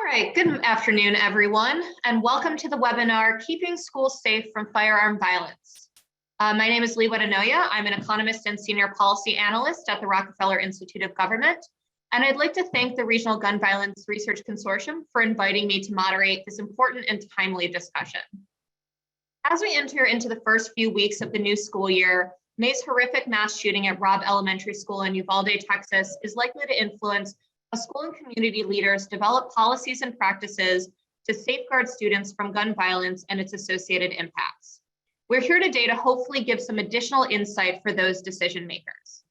right, good afternoon, everyone, and welcome to the webinar, Keeping Schools Safe from Firearm Violence. My name is Leigh Wedenoya. I'm an economist and senior policy analyst at the Rockefeller Institute of Government, and I'd like to thank the Regional Gun Violence Research Consortium for inviting me to moderate this important and timely discussion. As we enter into the first few weeks of the new school year, May's horrific mass shooting at Robb Elementary School in Uvalde, Texas, is likely to influence how school and community leaders develop policies and practices to safeguard students from gun violence and its associated impacts. We're here today to hopefully give some additional insight for those decision makers.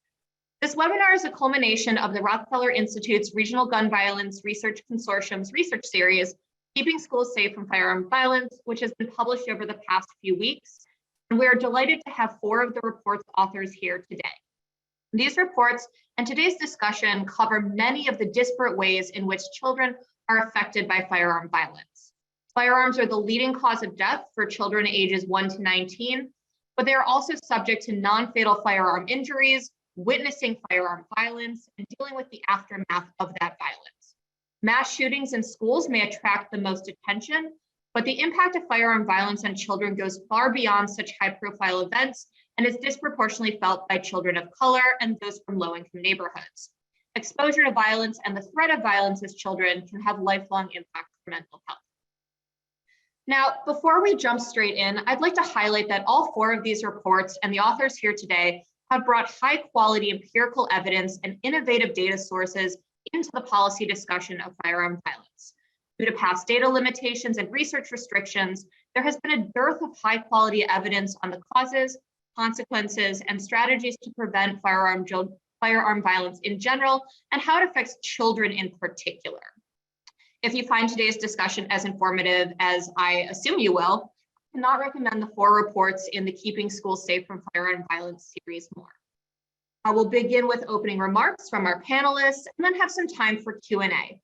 This webinar is a culmination of the Rockefeller Institute's Regional Gun Violence Research Consortium's research series, Keeping Schools Safe from Firearm Violence, which has been published over the past few weeks. And we are delighted to have 4 of the report's authors here today. These reports and today's discussion cover many of the disparate ways in which children are affected by firearm violence. Firearms are the leading cause of death for children ages 1 to 19, but they are also subject to non-fatal firearm injuries, witnessing firearm violence, and dealing with the aftermath of that violence. Mass shootings in schools may attract the most attention, but the impact of firearm violence on children goes far beyond such high-profile events and is disproportionately felt by children of color and those from low-income neighborhoods. Exposure to violence and the threat of violence as children can have lifelong impact for mental health. Now, before we jump straight in, I'd like to highlight that all 4 of these reports and the authors here today have brought high-quality empirical evidence and innovative data sources into the policy discussion of firearm violence. Due to past data limitations and research restrictions, there has been a dearth of high-quality evidence on the causes, consequences, and strategies to prevent firearm violence in general and how it affects children in particular. If you find today's discussion as informative as I assume you will, I cannot recommend the 4 reports in the Keeping Schools Safe from Firearm Violence series more. I will begin with opening remarks from our panelists and then have some time for Q&A.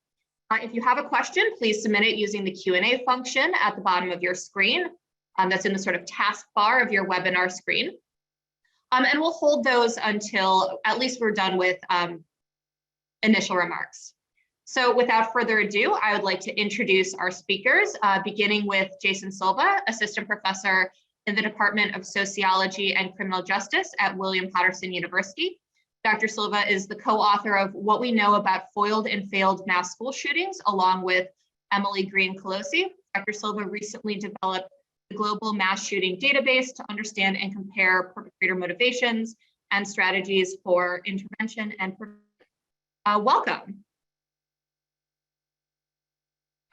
If you have a question, please submit it using the Q&A function at the bottom of your screen. That's in the sort of taskbar of your webinar screen. And we'll hold those until at least we're done with initial remarks. So without further ado, I would like to introduce our speakers, beginning with Jaclyn Schildkraut, Assistant Professor in the Department of Sociology and Criminal Justice at Paterson University. Dr. Silva is the co-author of What We Know About Foiled and Failed Mass School Shootings, along with Emily Greene-Colozzi. Dr. Silva recently developed the Global Mass Shooting Database to understand and compare perpetrator motivations and strategies for intervention and prevention. Welcome.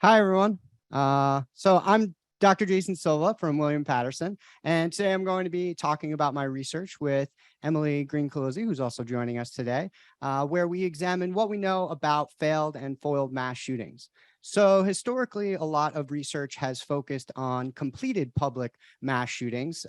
Hi, everyone. So I'm Dr. Jaclyn Schildkraut from Paterson, and today I'm going to be talking about my research with Emily Greene-Colozzi, who's also joining us today, where we examine what we know about failed and foiled mass shootings. So historically, a lot of research has focused on completed public mass shootings.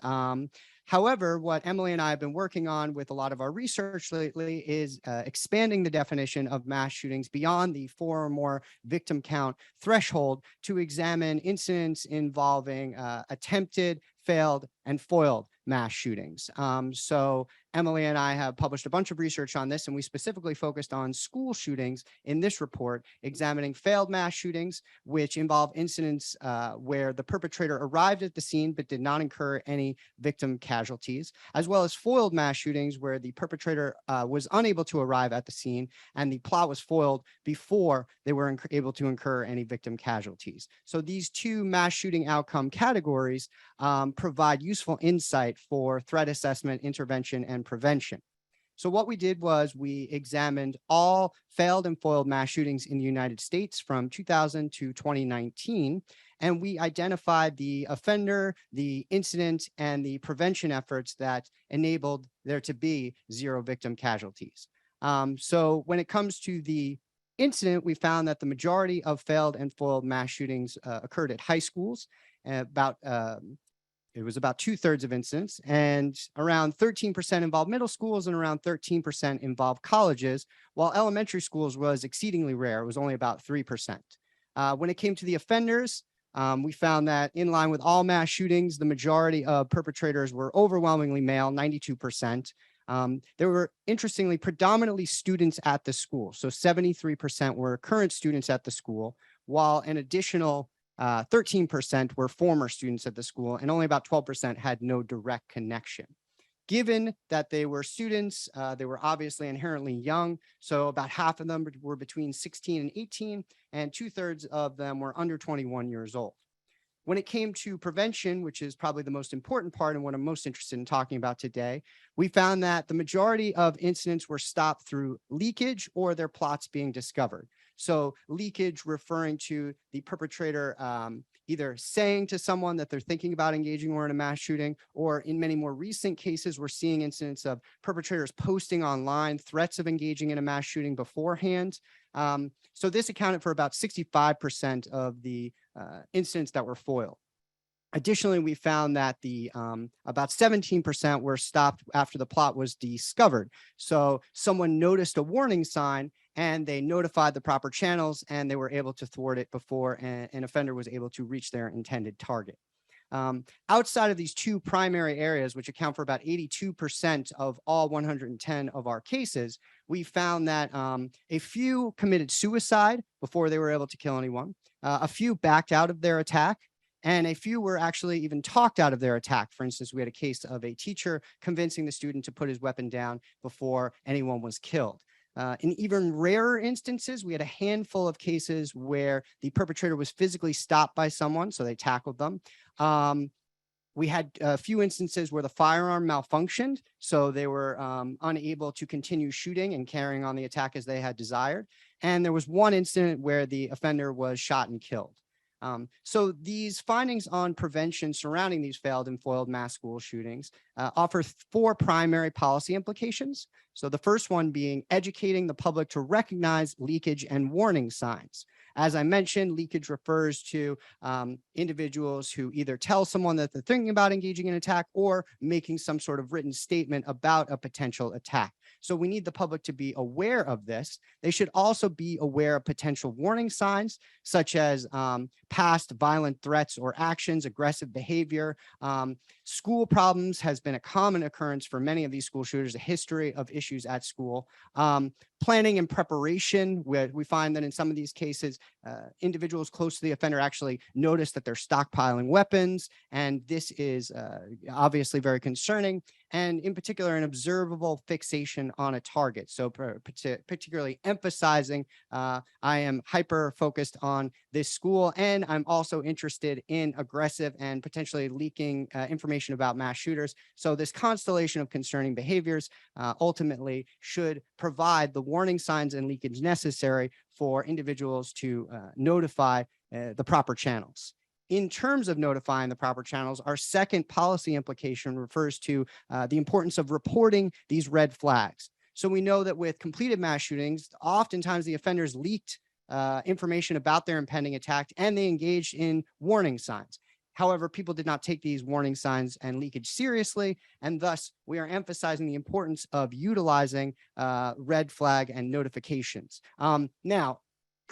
However, what Emily and I have been working on with a lot of our research lately is expanding the definition of mass shootings beyond the 4 or more victim count threshold to examine incidents involving attempted, failed, and foiled mass shootings. So Emily and I have published a bunch of research on this, and we specifically focused on school shootings in this report, examining failed mass shootings, which involve incidents where the perpetrator arrived at the scene but did not incur any victim casualties, as well as foiled mass shootings where the perpetrator was unable to arrive at the scene and the plot was foiled before they were able to incur any victim casualties. So these 2 mass shooting outcome categories provide useful insight for threat assessment, intervention, and prevention. So what we did was we examined all failed and foiled mass shootings in the United States from 2000 to 2019, and we identified the offender, the incident, and the prevention efforts that enabled there to be 0 victim casualties. So when it comes to the incident, we found that the majority of failed and foiled mass shootings occurred at high schools. It was about 2/3 of incidents, and around 13% involved middle schools and around 13% involved colleges, while elementary schools was exceedingly rare. It was only about 3%. When it came to the offenders, we found that in line with all mass shootings, the majority of perpetrators were overwhelmingly male, 92%. There were, interestingly, predominantly students at the school. So 73% were current students at the school, while an additional 13% were former students at the school, and only about 12% had no direct connection. Given that they were students, they were obviously inherently young, so about half of them were between 16 and 18, and 2/3 of them were under 21 years old. When it came to prevention, which is probably the most important part and what I'm most interested in talking about today, we found that the majority of incidents were stopped through leakage or their plots being discovered. So leakage referring to the perpetrator either saying to someone that they're thinking about engaging or in a mass shooting, or in many more recent cases, we're seeing incidents of perpetrators posting online threats of engaging in a mass shooting beforehand. So this accounted for about 65% of the incidents that were foiled. Additionally, we found that the about 17% were stopped after the plot was discovered. So someone noticed a warning sign and they notified the proper channels, and they were able to thwart it before an offender was able to reach their intended target. Outside of these two primary areas, which account for about 82% of all 110 of our cases, we found that a few committed suicide before they were able to kill anyone. A few backed out of their attack, and a few were actually even talked out of their attack. For instance, we had a case of a teacher convincing the student to put his weapon down before anyone was killed. In even rarer instances, we had a handful of cases where the perpetrator was physically stopped by someone, so they tackled them. We had a few instances where the firearm malfunctioned, so they were unable to continue shooting and carrying on the attack as they had desired. And there was one incident where the offender was shot and killed. So these findings on prevention surrounding these failed and foiled mass school shootings offer four primary policy implications. So the first one being educating the public to recognize leakage and warning signs. As I mentioned, leakage refers to individuals who either tell someone that they're thinking about engaging in an attack or making some sort of written statement about a potential attack. So we need the public to be aware of this. They should also be aware of potential warning signs, such as past violent threats or actions, aggressive behavior. School problems has been a common occurrence for many of these school shooters, a history of issues at school. Planning and preparation, where we find that in some of these cases, individuals close to the offender actually notice that they're stockpiling weapons, and this is obviously very concerning, and in particular, an observable fixation on a target. So particularly emphasizing, I am hyper focused on this school, and I'm also interested in aggressive and potentially leaking information about mass shooters. So this constellation of concerning behaviors ultimately should provide the warning signs and leakage necessary for individuals to notify the proper channels. In terms of notifying the proper channels, our second policy implication refers to the importance of reporting these red flags. So we know that with completed mass shootings, oftentimes the offenders leaked information about their impending attack, and they engaged in warning signs. However, people did not take these warning signs and leakage seriously, and thus we are emphasizing the importance of utilizing red flag and notifications. Now,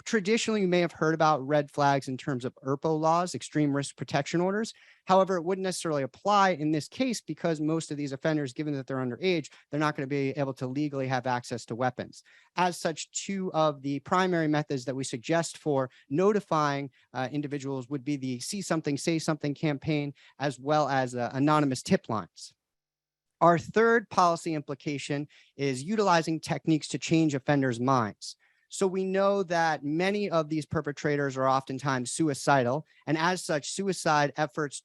traditionally, you may have heard about red flags in terms of ERPO laws, extreme risk protection orders. However, it wouldn't necessarily apply in this case because most of these offenders, given that they're underage, they're not going to be able to legally have access to weapons. As such, two of the primary methods that we suggest for notifying individuals would be the See Something, Say Something campaign, as well as anonymous tip lines. Our third policy implication is utilizing techniques to change offenders' minds. So we know that many of these perpetrators are oftentimes suicidal, and as such, suicide efforts,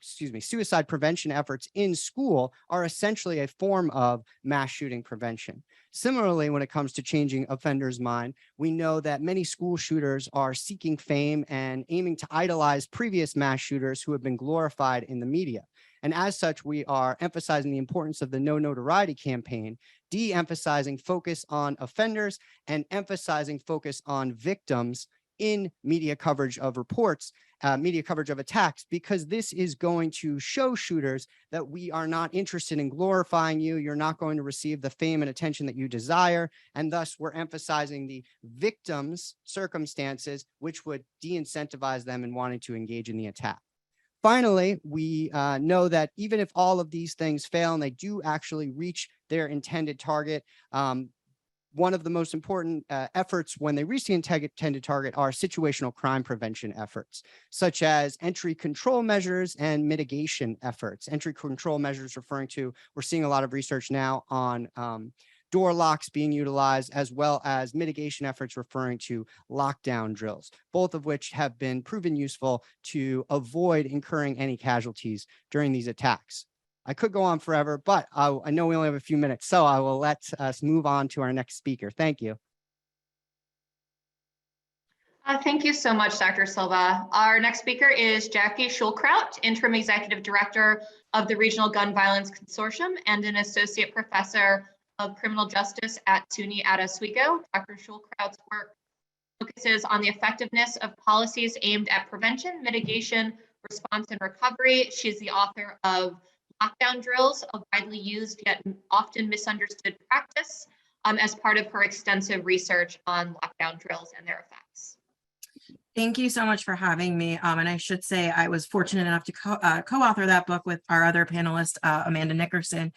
suicide prevention efforts in school are essentially a form of mass shooting prevention. Similarly, when it comes to changing offenders' mind, we know that many school shooters are seeking fame and aiming to idolize previous mass shooters who have been glorified in the media. And as such, we are emphasizing the importance of the No Notoriety campaign, de-emphasizing focus on offenders and emphasizing focus on victims in media coverage of reports, media coverage of attacks, because this is going to show shooters that we are not interested in glorifying you. You're not going to receive the fame and attention that you desire. And thus we're emphasizing the victims' circumstances, which would de-incentivize them in wanting to engage in the attack. Finally, we know that even if all of these things fail and they do actually reach their intended target, one of the most important efforts when they reach the intended target are situational crime prevention efforts, such as entry control measures and mitigation efforts. Entry control measures referring to, we're seeing a lot of research now on door locks being utilized, as well as mitigation efforts referring to lockdown drills, both of which have been proven useful to avoid incurring any casualties during these attacks. I could go on forever, but I know we only have a few minutes, so I will let us move on to our next speaker. Thank you. Thank you so much, Dr. Silva. Our next speaker is Jaclyn Schildkraut, Interim Executive Director of the Regional Gun Violence Consortium and an Associate Professor of Criminal Justice at SUNY at Oswego. Dr. Schildkraut's work focuses on the effectiveness of policies aimed at prevention, mitigation, response, and recovery. She's the author of Lockdown Drills, a widely used yet often misunderstood practice, as part of her extensive research on lockdown drills and their effects. Thank you so much for having me. And I should say I was fortunate enough to co-author that book with our other panelist, Amanda Nickerson.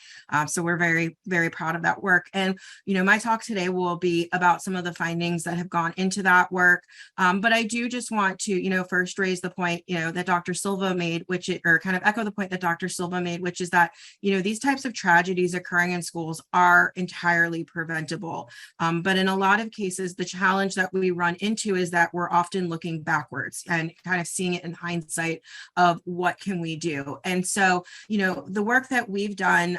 So we're very, very proud of that work. And, my talk today will be about some of the findings that have gone into that work. But I do just want to, first raise the point, that Dr. Silva made, or kind of echo the point that Dr. Silva made, which is that, these types of tragedies occurring in schools are entirely preventable. But in a lot of cases, the challenge that we run into is that we're often looking backwards and kind of seeing it in hindsight of what can we do. And so, the work that we've done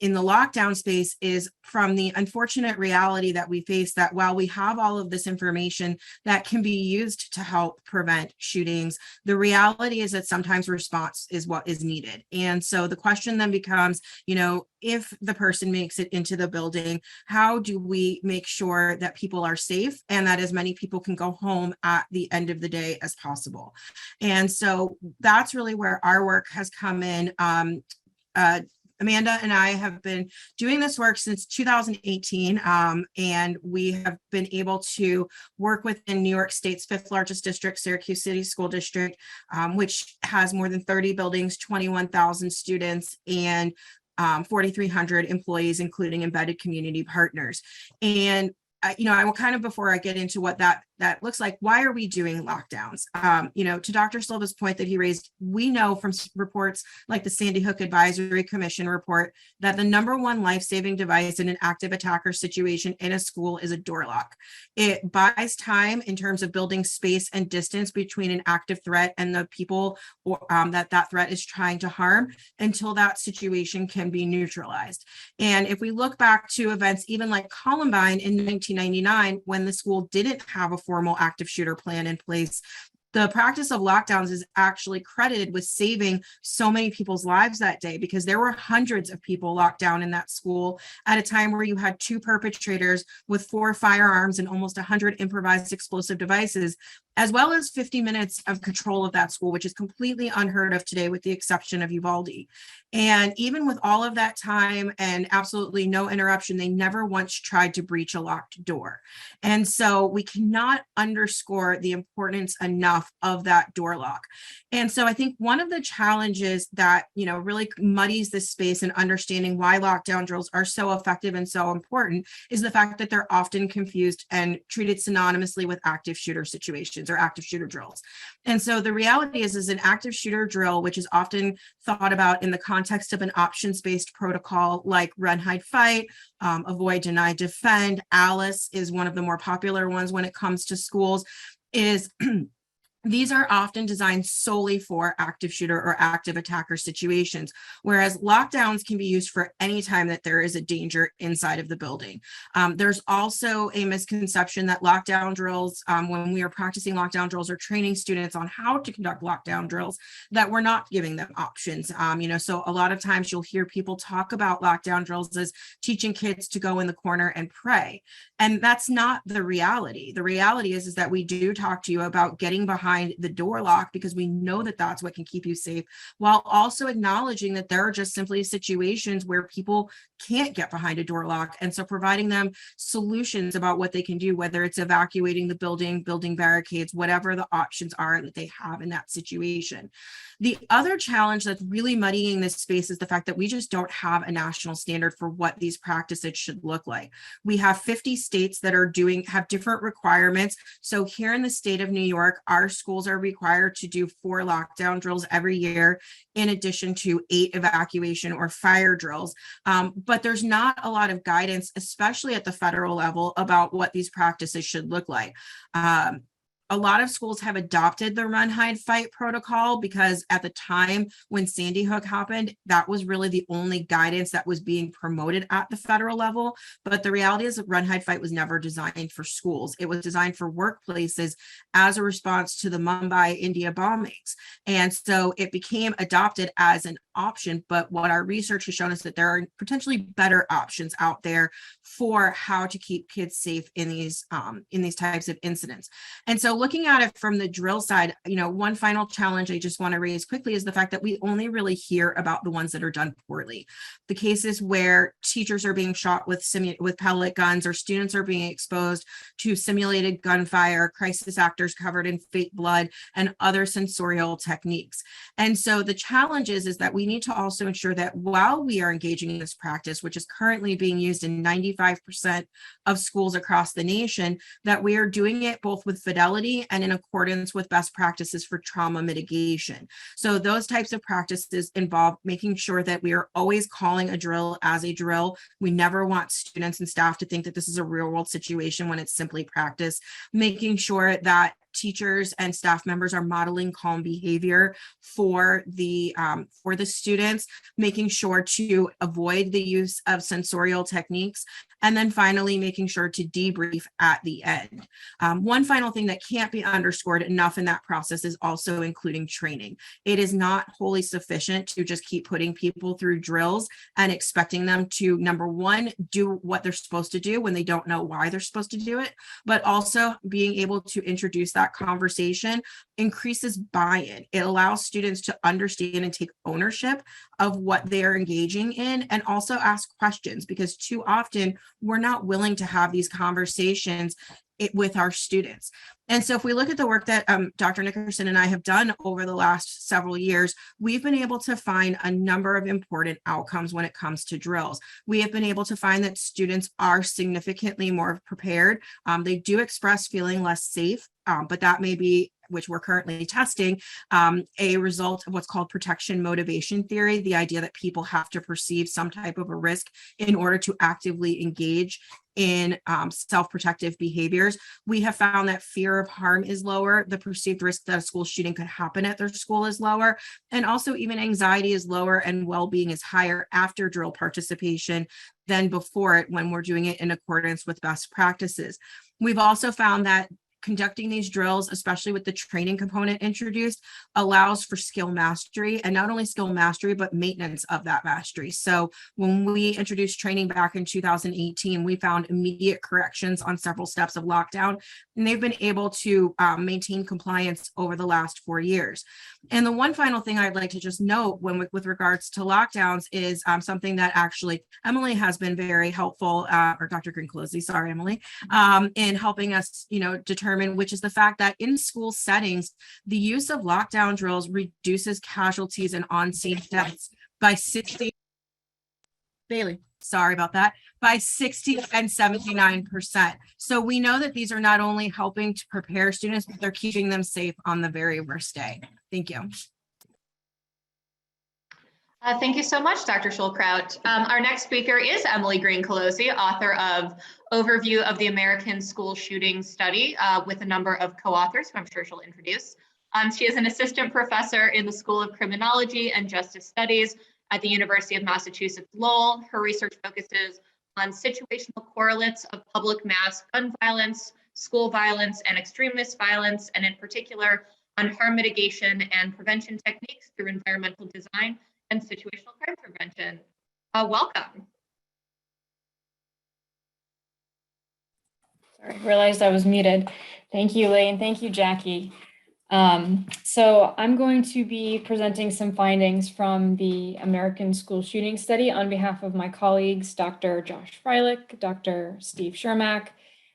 in the lockdown space is from the unfortunate reality that we face, that while we have all of this information that can be used to help prevent shootings, the reality is that sometimes response is what is needed. And so the question then becomes, if the person makes it into the building, how do we make sure that people are safe and that as many people can go home at the end of the day as possible? And so that's really where our work has come in. Amanda and I have been doing this work since 2018, and we have been able to work within New York State's fifth largest district, Syracuse City School District, which has more than 30 buildings, 21,000 students, and 4,300 employees, including embedded community partners. And I will kind of, before I get into what that looks like, why are we doing lockdowns? To Dr. Silva's point that he raised, we know from reports like the Sandy Hook Advisory Commission report that the #1 life-saving device in an active attacker situation in a school is a door lock. It buys time in terms of building space and distance between an active threat and the people that threat is trying to harm until that situation can be neutralized. And if we look back to events even like Columbine in 1999, when the school didn't have a formal active shooter plan in place, the practice of lockdowns is actually credited with saving so many people's lives that day, because there were hundreds of people locked down in that school at a time where you had 2 perpetrators with 4 firearms and almost 100 improvised explosive devices, as well as 50 minutes of control of that school, which is completely unheard of today with the exception of Uvalde. And even with all of that time and absolutely no interruption, they never once tried to breach a locked door. And so we cannot underscore the importance enough of that door lock. And so I think one of the challenges that, really muddies this space and understanding why lockdown drills are so effective and so important is the fact that they're often confused and treated synonymously with active shooter situations or active shooter drills. And so the reality is an active shooter drill, which is often thought about in the context of an options-based protocol like run, hide, fight, avoid, deny, defend. Alice is one of the more popular ones when it comes to schools, is these are often designed solely for active shooter or active attacker situations, whereas lockdowns can be used for any time that there is a danger inside of the building. There's also a misconception that lockdown drills, when we are practicing lockdown drills or training students on how to conduct lockdown drills, that we're not giving them options. So a lot of times you'll hear people talk about lockdown drills as teaching kids to go in the corner and pray. And that's not the reality. The reality is that we do talk to you about getting behind behind the door lock because we know that that's what can keep you safe, while also acknowledging that there are just simply situations where people can't get behind a door lock. And so providing them solutions about what they can do, whether it's evacuating the building, building barricades, whatever the options are that they have in that situation. The other challenge that's really muddying this space is the fact that we just don't have a national standard for what these practices should look like. We have 50 states that have different requirements. So here in the state of New York, our schools are required to do 4 lockdown drills every year, in addition to 8 evacuation or fire drills. But there's not a lot of guidance, especially at the federal level, about what these practices should look like. A lot of schools have adopted the run, hide, fight protocol because at the time when Sandy Hook happened, that was really the only guidance that was being promoted at the federal level. But the reality is that run, hide, fight was never designed for schools. It was designed for workplaces as a response to the Mumbai, India bombings. And so it became adopted as an option. But what our research has shown is that there are potentially better options out there for how to keep kids safe in these types of incidents. And so looking at it from the drill side, one final challenge I just want to raise quickly is the fact that we only really hear about the ones that are done poorly. The cases where teachers are being shot with pellet guns, or students are being exposed to simulated gunfire, crisis actors covered in fake blood, and other sensorial techniques. And so the challenge is that we need to also ensure that while we are engaging in this practice, which is currently being used in 95% of schools across the nation, that we are doing it both with fidelity and in accordance with best practices for trauma mitigation. So those types of practices involve making sure that we are always calling a drill as a drill. We never want students and staff to think that this is a real world situation when it's simply practice. Making sure that teachers and staff members are modeling calm behavior for the students, making sure to avoid the use of sensorial techniques, and then finally making sure to debrief at the end. One final thing that can't be underscored enough in that process is also including training. It is not wholly sufficient to just keep putting people through drills and expecting them to, number one, do what they're supposed to do when they don't know why they're supposed to do it, but also being able to introduce that conversation increases buy-in. It allows students to understand and take ownership of what they are engaging in, and also ask questions, because too often we're not willing to have these conversations with our students. And so if we look at the work that Dr. Nickerson and I have done over the last several years, we've been able to find a number of important outcomes when it comes to drills. We have been able to find that students are significantly more prepared. They do express feeling less safe, but that may be, which we're currently testing, a result of what's called protection motivation theory, the idea that people have to perceive some type of a risk in order to actively engage in self-protective behaviors. We have found that fear of harm is lower, the perceived risk that a school shooting could happen at their school is lower, and also even anxiety is lower and well-being is higher after drill participation than before it, when we're doing it in accordance with best practices. We've also found that conducting these drills, especially with the training component introduced, allows for skill mastery, and not only skill mastery, but maintenance of that mastery. So when we introduced training back in 2018, we found immediate corrections on several steps of lockdown, and they've been able to maintain compliance over the last 4 years. And the one final thing I'd like to just note with regards to lockdowns is something that actually Emily has been very helpful, or Dr. Greene-Colozzi, sorry, Emily, in helping us, determine, which is the fact that in school settings, the use of lockdown drills reduces casualties and on-scene deaths by 60. Bailey, sorry about that, by 60 and 79%. So we know that these are not only helping to prepare students, but they're keeping them safe on the very worst day. Thank you. Thank you so much, Dr. Schildkraut. Our next speaker is Emily Greene-Colozzi, author of Overview of the American School Shooting Study, with a number of co-authors who I'm sure she'll introduce. She is an assistant professor in the School of Criminology and Justice Studies at the University of Massachusetts Lowell. Her research focuses on situational correlates of public mass gun violence, school violence, and extremist violence, and in particular on harm mitigation and prevention techniques through environmental design and situational crime prevention. Welcome. Sorry, I realized I was muted. Thank you, Lee, and thank you, Jackie. So I'm going to be presenting some findings from the American School Shooting Study on behalf of my colleagues, Dr. Josh Freilich, Dr. Steve Shermack,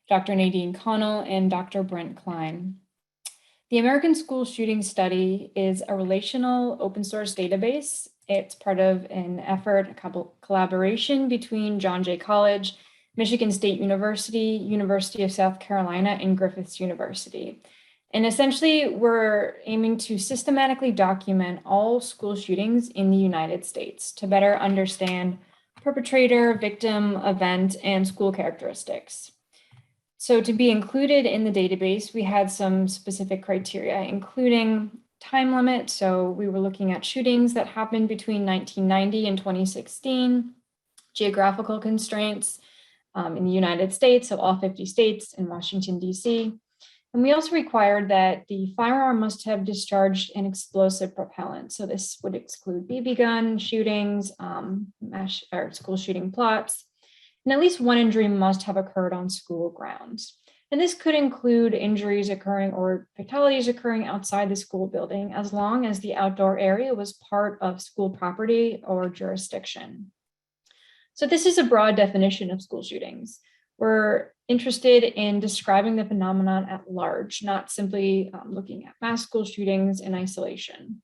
Dr. Nadine Connell, and Dr. Brent Klein. The American School Shooting Study is a relational open source database. It's part of an effort, a collaboration between John Jay College, Michigan State University, University of South Carolina, and Griffith University. And essentially, we're aiming to systematically document all school shootings in the United States to better understand perpetrator, victim, event, and school characteristics. So to be included in the database, we had some specific criteria, including time limit. So we were looking at shootings that happened between 1990 and 2016, geographical constraints in the United States, so all 50 states and Washington, D.C., and we also required that the firearm must have discharged an explosive propellant. So this would exclude BB gun shootings, or school shooting plots, and at least one injury must have occurred on school grounds. And this could include injuries occurring or fatalities occurring outside the school building, as long as the outdoor area was part of school property or jurisdiction. So this is a broad definition of school shootings. We're interested in describing the phenomenon at large, not simply looking at mass school shootings in isolation.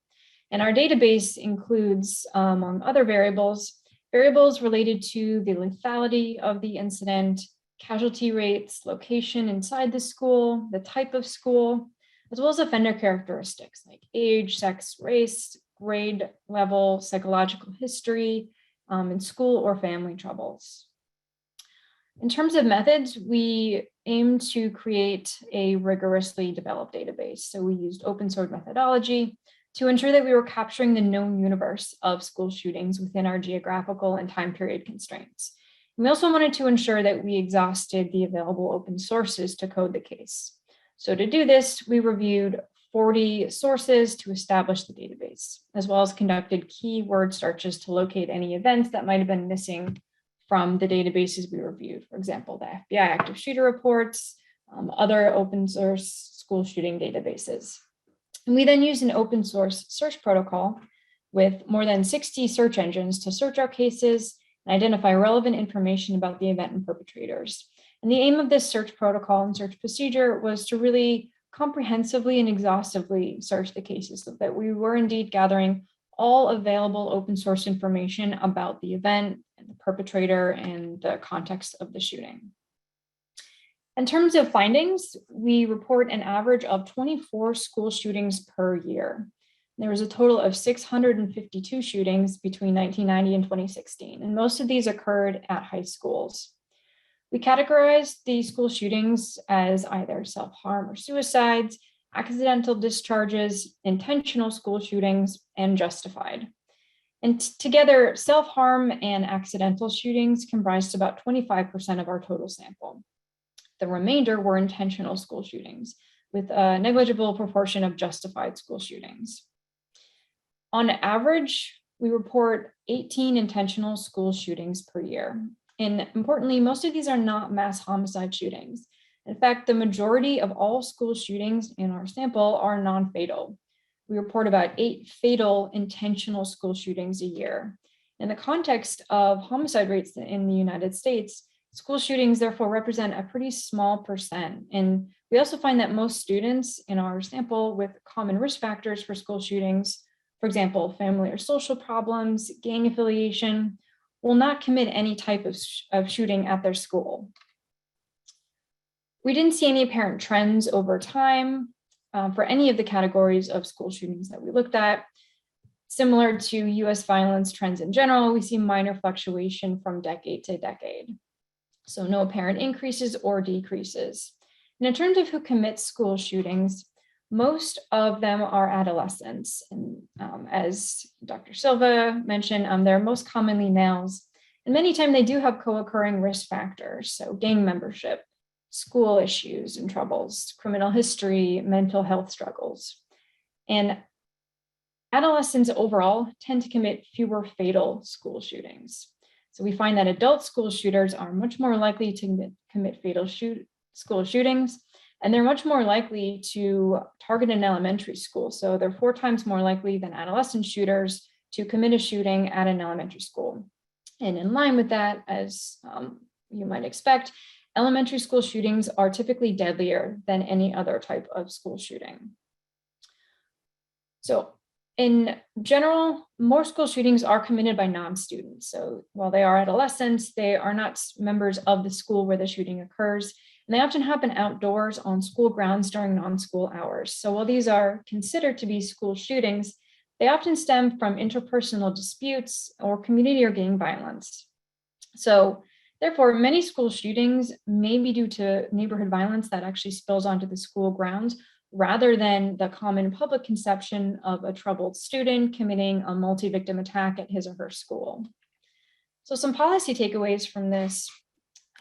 And our database includes, among other variables related to the lethality of the incident, casualty rates, location inside the school, the type of school, as well as offender characteristics like age, sex, race, grade level, psychological history, and school or family troubles. In terms of methods, we aim to create a rigorously developed database. So we used open source methodology to ensure that we were capturing the known universe of school shootings within our geographical and time period constraints. We also wanted to ensure that we exhausted the available open sources to code the case. So to do this, we reviewed 40 sources to establish the database, as well as conducted keyword searches to locate any events that might have been missing from the databases we reviewed. For example, the FBI active shooter reports, other open source school shooting databases. And we then used an open source search protocol with more than 60 search engines to search our cases and identify relevant information about the event and perpetrators. And the aim of this search protocol and search procedure was to really comprehensively and exhaustively search the cases so that we were indeed gathering all available open source information about the event, and the perpetrator, and the context of the shooting. In terms of findings, we report an average of 24 school shootings per year. There was a total of 652 shootings between 1990 and 2016, and most of these occurred at high schools. We categorized the school shootings as either self-harm or suicides, accidental discharges, intentional school shootings, and justified. And together, self-harm and accidental shootings comprised about 25% of our total sample. The remainder were intentional school shootings, with a negligible proportion of justified school shootings. On average, we report 18 intentional school shootings per year. And importantly, most of these are not mass homicide shootings. In fact, the majority of all school shootings in our sample are non-fatal. We report about 8 fatal intentional school shootings a year. In the context of homicide rates in the United States, school shootings therefore represent a pretty small percent. And we also find that most students in our sample with common risk factors for school shootings, for example, family or social problems, gang affiliation, will not commit any type of shooting at their school. We didn't see any apparent trends over time for any of the categories of school shootings that we looked at. Similar to US violence trends in general, we see minor fluctuation from decade to decade. So no apparent increases or decreases. And in terms of who commits school shootings, most of them are adolescents. And as Dr. Silva mentioned, they're most commonly males. And many times they do have co-occurring risk factors, so gang membership, school issues and troubles, criminal history, mental health struggles. And adolescents overall tend to commit fewer fatal school shootings. So we find that adult school shooters are much more likely to commit fatal school shootings. And they're much more likely to target an elementary school. So they're 4 times more likely than adolescent shooters to commit a shooting at an elementary school. And in line with that, as you might expect, elementary school shootings are typically deadlier than any other type of school shooting. So in general, more school shootings are committed by non-students. So while they are adolescents, they are not members of the school where the shooting occurs. And they often happen outdoors on school grounds during non-school hours. So while these are considered to be school shootings, they often stem from interpersonal disputes or community or gang violence. So therefore, many school shootings may be due to neighborhood violence that actually spills onto the school grounds, rather than the common public conception of a troubled student committing a multi-victim attack at his or her school. So some policy takeaways from this,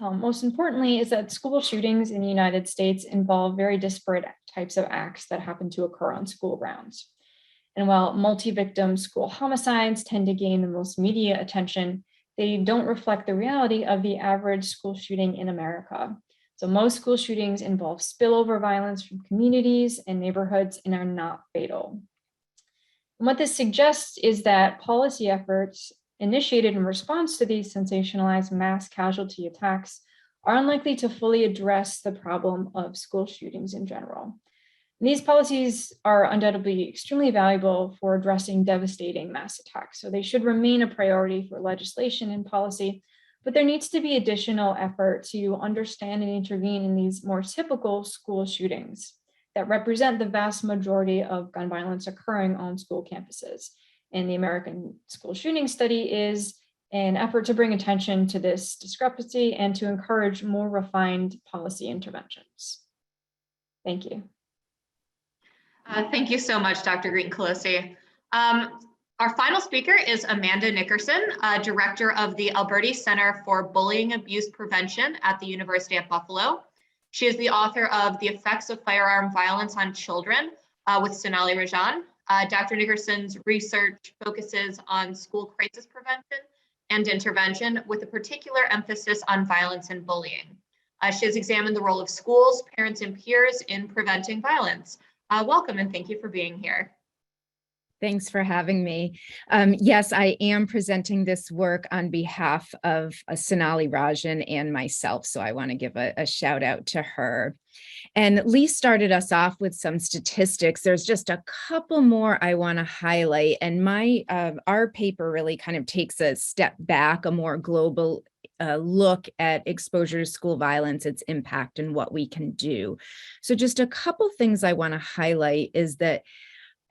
most importantly, is that school shootings in the United States involve very disparate types of acts that happen to occur on school grounds. And while multi-victim school homicides tend to gain the most media attention, they don't reflect the reality of the average school shooting in America. So most school shootings involve spillover violence from communities and neighborhoods and are not fatal. And what this suggests is that policy efforts initiated in response to these sensationalized mass casualty attacks are unlikely to fully address the problem of school shootings in general. And these policies are undoubtedly extremely valuable for addressing devastating mass attacks. So they should remain a priority for legislation and policy, but there needs to be additional effort to understand and intervene in these more typical school shootings that represent the vast majority of gun violence occurring on school campuses. And the American School Shooting Study is an effort to bring attention to this discrepancy and to encourage more refined policy interventions. Thank you. Thank you so much, Dr. Greene-Colozzi. Our final speaker is Amanda Nickerson, Director of the Alberti Center for Bullying Abuse Prevention at the University of Buffalo. She is the author of The Effects of Firearm Violence on Children with Sonali Rajan. Dr. Nickerson's research focuses on school crisis prevention and intervention with a particular emphasis on violence and bullying. She has examined the role of schools, parents, and peers in preventing violence. Welcome and thank you for being here. Thanks for having me. Yes, I am presenting this work on behalf of Sonali Rajan and myself, so I want to give a shout out to her. And Lee started us off with some statistics. There's just a couple more I want to highlight, and our paper really kind of takes a step back, a more global look at exposure to school violence, its impact, and what we can do. So just a couple things I want to highlight is that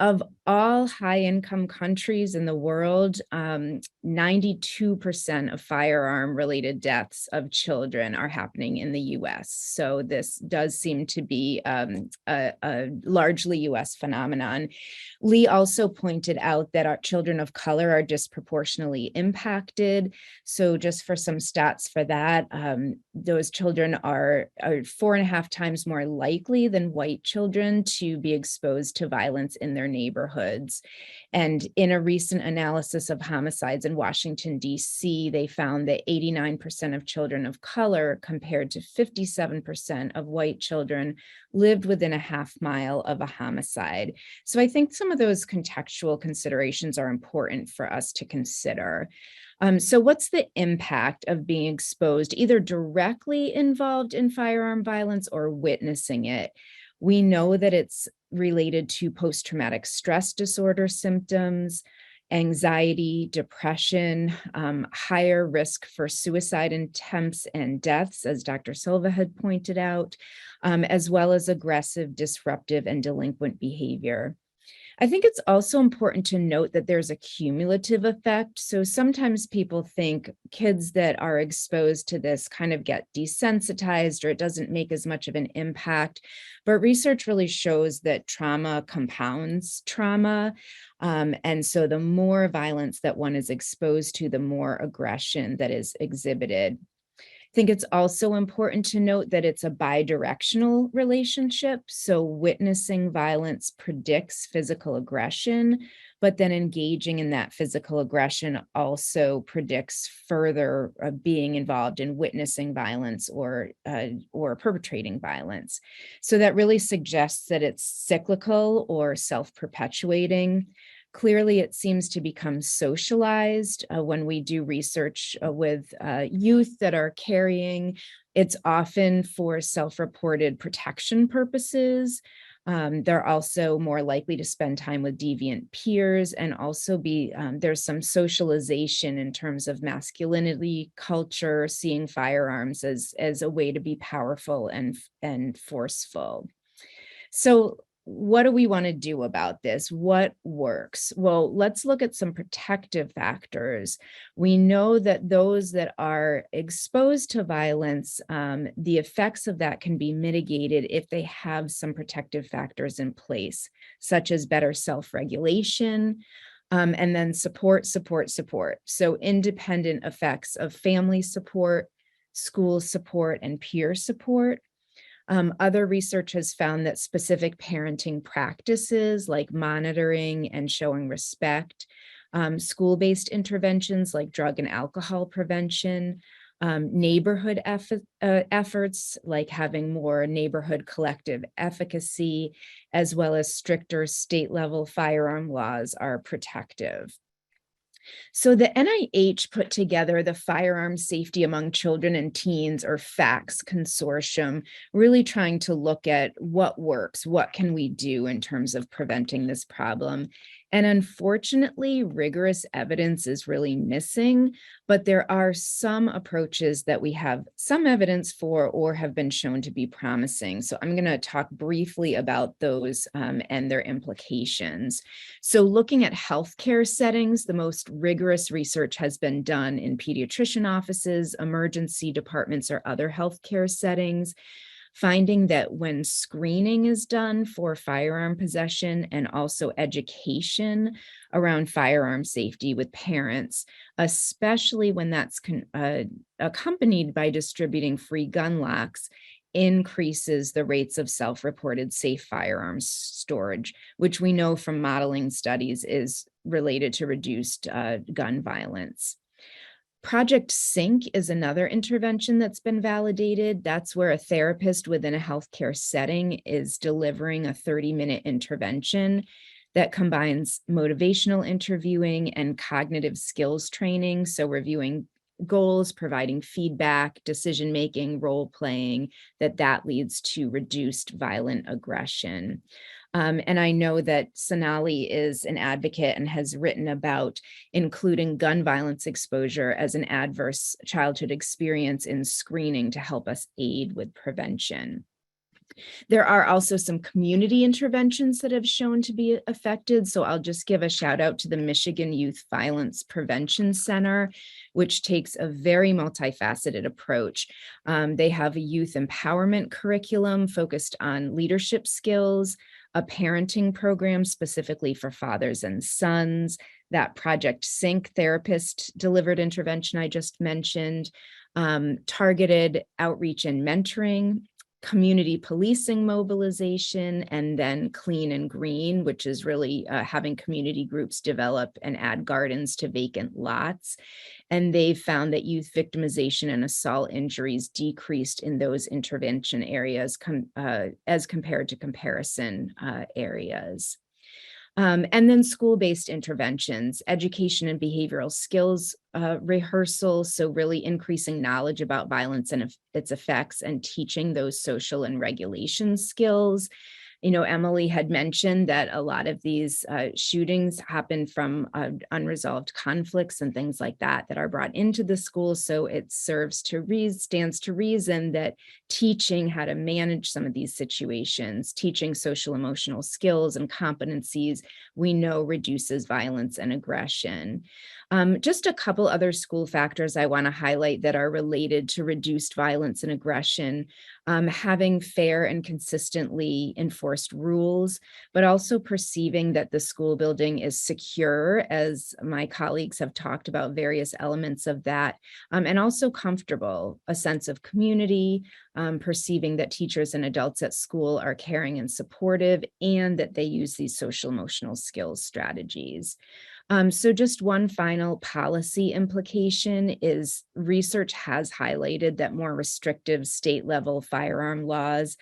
of all high-income countries in the world, 92% of firearm-related deaths of children are happening in the U.S. So this does seem to be a largely U.S. phenomenon. Lee also pointed out that our children of color are disproportionately impacted. So just for some stats for that, those children are 4.5 times more likely than white children to be exposed to violence in their neighborhoods. And in a recent analysis of homicides in Washington, D.C., they found that 89% of children of color compared to 57% of white children lived within a half mile of a homicide. So I think some of those contextual considerations are important for us to consider. So what's the impact of being exposed, either directly involved in firearm violence or witnessing it? We know that it's related to post-traumatic stress disorder symptoms, anxiety, depression, higher risk for suicide attempts and deaths, as Dr. Silva had pointed out, as well as aggressive, disruptive, and delinquent behavior. I think it's also important to note that there's a cumulative effect. So sometimes people think kids that are exposed to this kind of get desensitized or it doesn't make as much of an impact. But research really shows that trauma compounds trauma. And so the more violence that one is exposed to, the more aggression that is exhibited. think it's also important to note that it's a bidirectional relationship. So witnessing violence predicts physical aggression, but then engaging in that physical aggression also predicts further being involved in witnessing violence or perpetrating violence. So that really suggests that it's cyclical or self-perpetuating. Clearly, it seems to become socialized when we do research with youth that are carrying. It's often for self-reported protection purposes. They're also more likely to spend time with deviant peers, and also there's some socialization in terms of masculinity culture, seeing firearms as a way to be powerful and forceful. So what do we want to do about this? What works? Well, let's look at some protective factors. We know that those that are exposed to violence, the effects of that can be mitigated if they have some protective factors in place, such as better self-regulation, and then support. So independent effects of family support, school support, and peer support. Other research has found that specific parenting practices like monitoring and showing respect, school-based interventions like drug and alcohol prevention, neighborhood efforts like having more neighborhood collective efficacy, as well as stricter state-level firearm laws are protective. So the NIH put together the Firearm Safety Among Children and Teens, or FACTS consortium, really trying to look at what works, what can we do in terms of preventing this problem. And unfortunately, rigorous evidence is really missing, but there are some approaches that we have some evidence for or have been shown to be promising. So I'm going to talk briefly about those and their implications. So looking at healthcare settings, the most rigorous research has been done in pediatrician offices, emergency departments, or other healthcare settings, finding that when screening is done for firearm possession and also education around firearm safety with parents, especially when that's accompanied by distributing free gun locks, increases the rates of self-reported safe firearms storage, which we know from modeling studies is related to reduced gun violence. Project Sync is another intervention that's been validated. That's where a therapist within a healthcare setting is delivering a 30-minute intervention that combines motivational interviewing and cognitive skills training. So reviewing goals, providing feedback, decision-making, role-playing, that leads to reduced violent aggression. And I know that Sonali is an advocate and has written about including gun violence exposure as an adverse childhood experience in screening to help us aid with prevention. There are also some community interventions that have shown to be effective. So I'll just give a shout out to the Michigan Youth Violence Prevention Center, which takes a very multifaceted approach. They have a youth empowerment curriculum focused on leadership skills, a parenting program specifically for fathers and sons, that Project Sync therapist delivered intervention I just mentioned, targeted outreach and mentoring, community policing mobilization, and then Clean and Green, which is really having community groups develop and add gardens to vacant lots. And they found that youth victimization and assault injuries decreased in those intervention areas as compared to comparison areas. And then school-based interventions, education and behavioral skills rehearsal, so really increasing knowledge about violence and its effects and teaching those social and regulation skills. You know, Emily had mentioned that a lot of these shootings happen from unresolved conflicts and things like that are brought into the school. So it stands to reason that teaching how to manage some of these situations, teaching social emotional skills and competencies, we know reduces violence and aggression. Just a couple other school factors I want to highlight that are related to reduced violence and aggression. Having fair and consistently enforced enforced rules, but also perceiving that the school building is secure, as my colleagues have talked about various elements of that, and also comfortable, a sense of community, perceiving that teachers and adults at school are caring and supportive, and that they use these social emotional skills strategies. So just one final policy implication is research has highlighted that more restrictive state level firearm laws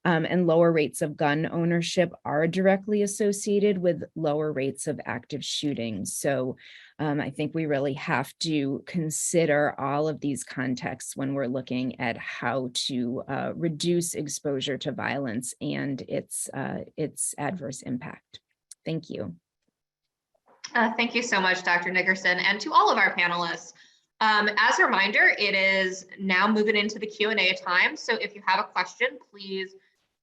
and lower rates of gun ownership are directly associated with lower rates of active shootings. So I think we really have to consider all of these contexts when we're looking at how to reduce exposure to violence and its adverse impact. Thank you. Thank you so much, Dr. Nickerson, and to all of our panelists. As a reminder, it is now moving into the Q&A time. So if you have a question, please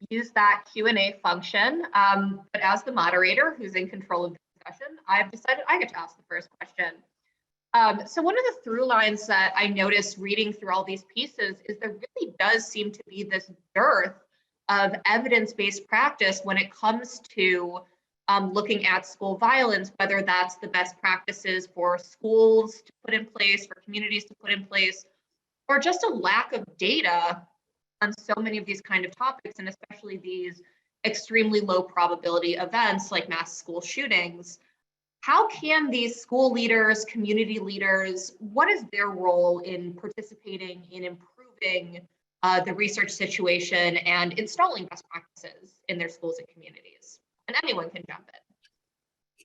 use that Q&A function. But as the moderator who's in control of the discussion, I've decided I get to ask the first question. So one of the through lines that I noticed reading through all these pieces is there really does seem to be this dearth of evidence-based practice when it comes to looking at school violence, whether that's the best practices for schools to put in place, for communities to put in place, or just a lack of data on so many of these kind of topics, and especially these extremely low probability events like mass school shootings. How can these school leaders, community leaders, what is their role in participating in improving the research situation and installing best practices in their schools and communities? And anyone can jump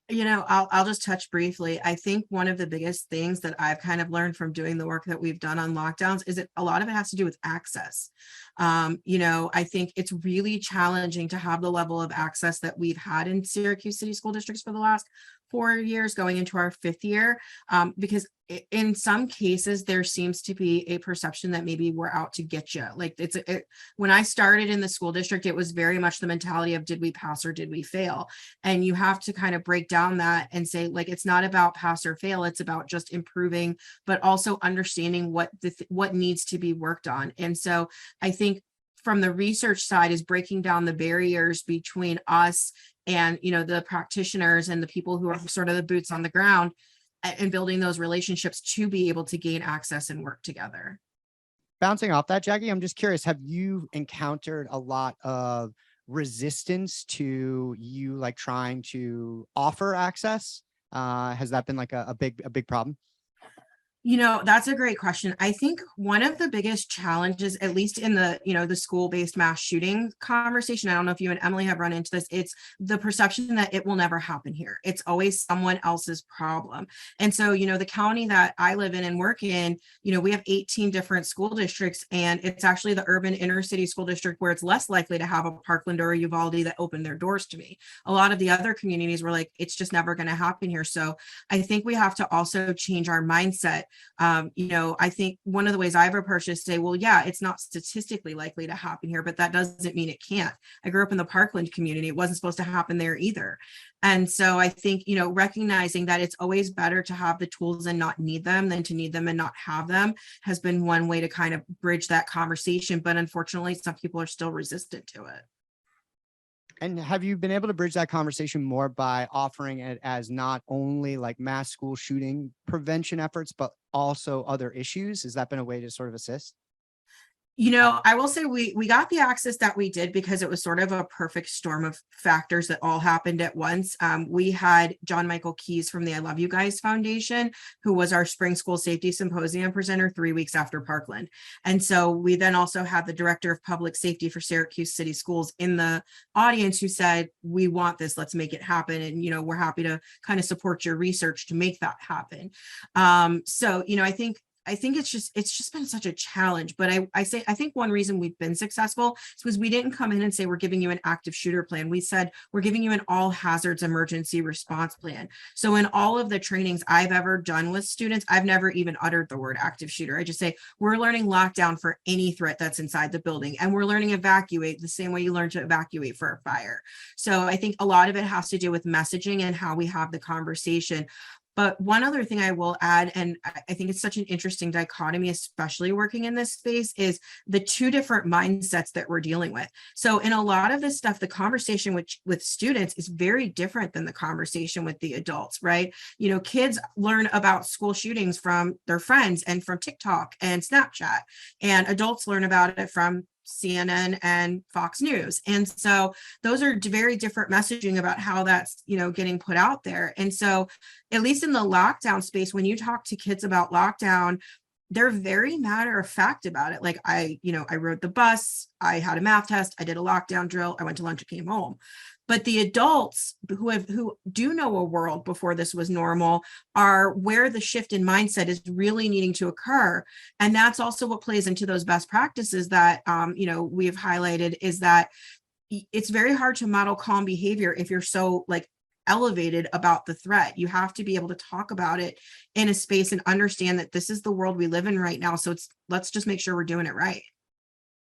in. You know, I'll just touch briefly. I think one of the biggest things that I've kind of learned from doing the work that we've done on lockdowns is that a lot of it has to do with access. You know, I think it's really challenging to have the level of access that we've had in Syracuse City School Districts for the last 4 years going into our 5th year, because in some cases there seems to be a perception that maybe we're out to get you. Like when I started in the school district, it was very much the mentality of did we pass or did we fail? And you have to kind of break down that and say, like, it's not about pass or fail, it's about just improving, but also understanding what needs to be worked on. And so I think from the research side is breaking down the barriers between us and, you know, the practitioners and the people who are sort of the boots on the ground, and building those relationships to be able to gain access and work together. Bouncing off that, Jackie, I'm just curious, have you encountered a lot of resistance to you like trying to offer access? Has that been like a big problem? You know, that's a great question. I think one of the biggest challenges, at least in the, you know, the school-based mass shooting conversation, I don't know if you and Emily have run into this, it's the perception that it will never happen here. It's always someone else's problem. And so, you know, the county that I live in and work in, you know, we have 18 different school districts, and it's actually the urban inner city school district where it's less likely to have a Parkland or a Uvalde that opened their doors to me. A lot of the other communities were like, it's just never going to happen here. So I think we have to also change our mindset. You know, I think one of the ways I've approached is to say, well, yeah, it's not statistically likely to happen here, but that doesn't mean it can't. I grew up in the Parkland community. It wasn't supposed to happen there either. And so I think, you know, recognizing that it's always better to have the tools and not need them than to need them and not have them has been one way to kind of bridge that conversation. But unfortunately, some people are still resistant to it. And have you been able to bridge that conversation more by offering it as not only like mass school shooting prevention efforts, but also other issues? Has that been a way to sort of assist? You know, I will say we got the access that we did because it was sort of a perfect storm of factors that all happened at once. We had John Michael Keyes from the I Love You Guys Foundation, who was our spring school safety symposium presenter 3 weeks after Parkland. And so we then also had the director of public safety for Syracuse City Schools in the audience who said, we want this, let's make it happen. And, you know, we're happy to kind of support your research to make that happen. So, you know, I think it's just been such a challenge, but I think one reason we've been successful is because we didn't come in and say, we're giving you an active shooter plan. We said, we're giving you an all hazards emergency response plan. So in all of the trainings I've ever done with students, I've never even uttered the word active shooter. I just say, we're learning lockdown for any threat that's inside the building. And we're learning evacuate the same way you learn to evacuate for a fire. So I think a lot of it has to do with messaging and how we have the conversation. But one other thing I will add, and I think it's such an interesting dichotomy, especially working in this space, is the two different mindsets that we're dealing with. So in a lot of this stuff, the conversation with students is very different than the conversation with the adults, right? You know, kids learn about school shootings from their friends and from TikTok and Snapchat, and adults learn about it from CNN and Fox News. And so those are very different messaging about how that's, you know, getting put out there. And so at least in the lockdown space, when you talk to kids about lockdown, they're very matter of fact about it. Like I rode the bus, I had a math test, I did a lockdown drill, I went to lunch and came home. But the adults who do know a world before this was normal are where the shift in mindset is really needing to occur. And that's also what plays into those best practices that, we have highlighted, is that it's very hard to model calm behavior if you're so like elevated about the threat. You have to be able to talk about it in a space and understand that this is the world we live in right now. So let's just make sure we're doing it right.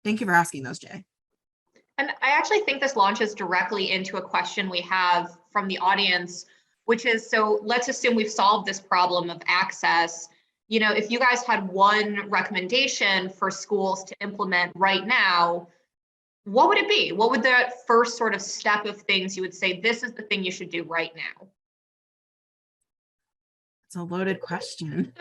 Thank you for asking those, Jay. And I actually think this launches directly into a question we have from the audience, which is, so let's assume we've solved this problem of access. You know, if you guys had one recommendation for schools to implement right now, what would it be? What would that first sort of step of things you would say, this is the thing you should do right now? It's a loaded question.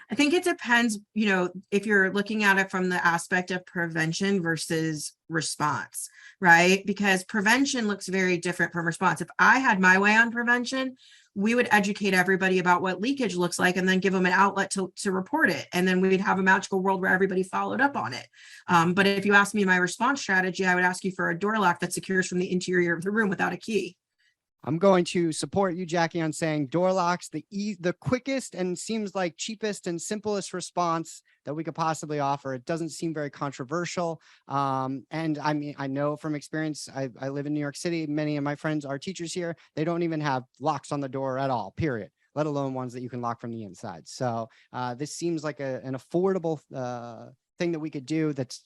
I think it depends, if you're looking at it from the aspect of prevention versus response, right? Because prevention looks very different from response. If I had my way on prevention, we would educate everybody about what leakage looks like and then give them an outlet to report it. And then we'd have a magical world where everybody followed up on it. But if you ask me my response strategy, I would ask you for a door lock that secures from the interior of the room without a key. I'm going to support you, Jackie, on saying door locks, the quickest and seems like cheapest and simplest response that we could possibly offer. It doesn't seem very controversial. And I mean, I know from experience, I live in New York City. Many of my friends are teachers here. They don't even have locks on the door at all, period, let alone ones that you can lock from the inside. So this seems like an affordable thing that we could do that's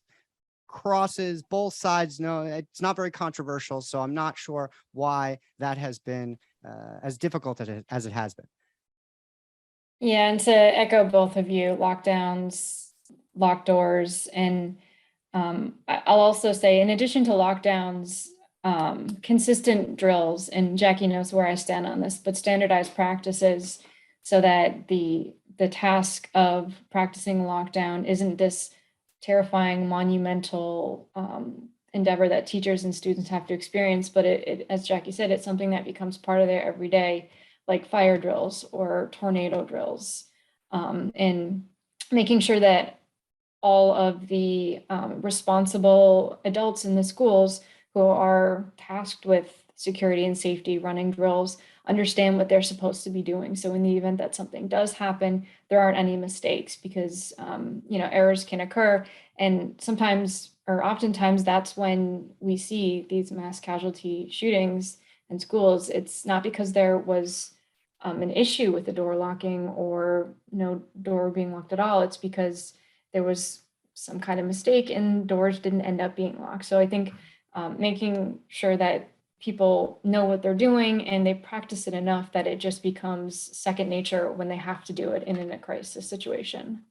crosses both sides. No, it's not very controversial, so I'm not sure why that has been as difficult as it has been. Yeah, and to echo both of you, lockdowns, locked doors, and I'll also say, in addition to lockdowns, consistent drills, and Jackie knows where I stand on this, but standardized practices so that the task of practicing lockdown isn't this terrifying, monumental endeavor that teachers and students have to experience. But it, as Jackie said, it's something that becomes part of their everyday, like fire drills or tornado drills, and making sure that all of the responsible adults in the schools who are tasked with security and safety running drills understand what they're supposed to be doing. So in the event that something does happen, there aren't any mistakes, because errors can occur. And sometimes, or oftentimes, that's when we see these mass casualty shootings in schools. It's not because there was an issue with the door locking or no door being locked at all. It's because there was some kind of mistake and doors didn't end up being locked. So I think making sure that people know what they're doing and they practice it enough that it just becomes second nature when they have to do it in a crisis situation.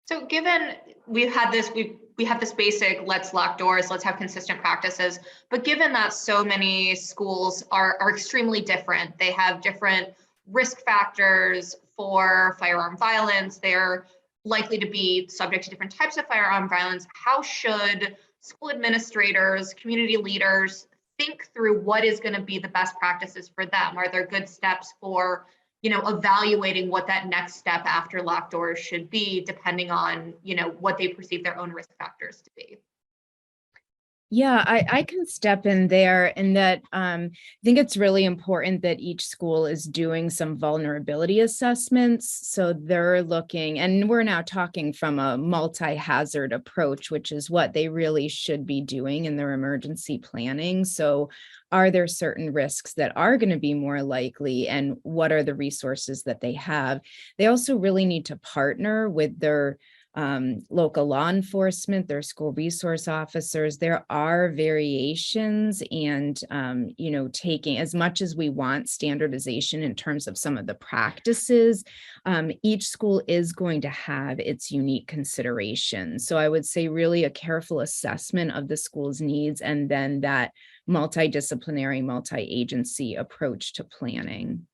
So given we've had this, we have this basic, let's lock doors, let's have consistent practices, but given that so many schools are extremely different, they have different risk factors for firearm violence, they're likely to be subject to different types of firearm violence, how should school administrators, community leaders think through what is going to be the best practices for them? Are there good steps for, evaluating what that next step after locked doors should be, depending on, what they perceive their own risk factors to be? Yeah, I can step in there in that I think it's really important that each school is doing some vulnerability assessments. So they're looking, and we're now talking from a multi-hazard approach, which is what they really should be doing in their emergency planning. So are there certain risks that are going to be more likely, and what are the resources that they have? They also really need to partner with their local law enforcement, their school resource officers. There are variations, and, taking as much as we want standardization in terms of some of the practices, each school is going to have its unique considerations. So I would say really a careful assessment of the school's needs, and then that multidisciplinary, multi-agency approach to planning.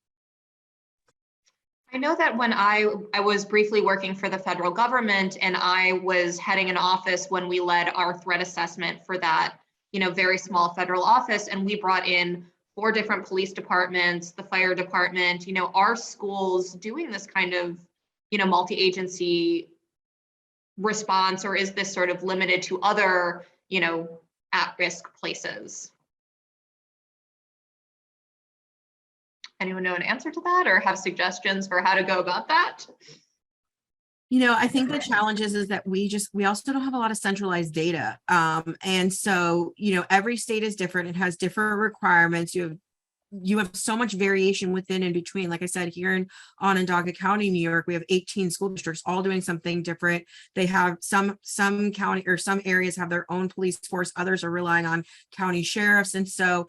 I know that when I was briefly working for the federal government, and I was heading an office when we led our threat assessment for that, very small federal office, and we brought in 4 different police departments, the fire department, our schools doing this kind of, multi-agency response, or is this sort of limited to other, at-risk places? Anyone know an answer to that, or have suggestions for how to go about that? I think the challenge is that we also don't have a lot of centralized data. And so, every state is different. It has different requirements. You have so much variation within and between. Like I said, here in Onondaga County, New York, we have 18 school districts all doing something different. They have some county, or some areas have their own police force. Others are relying on county sheriffs. And so,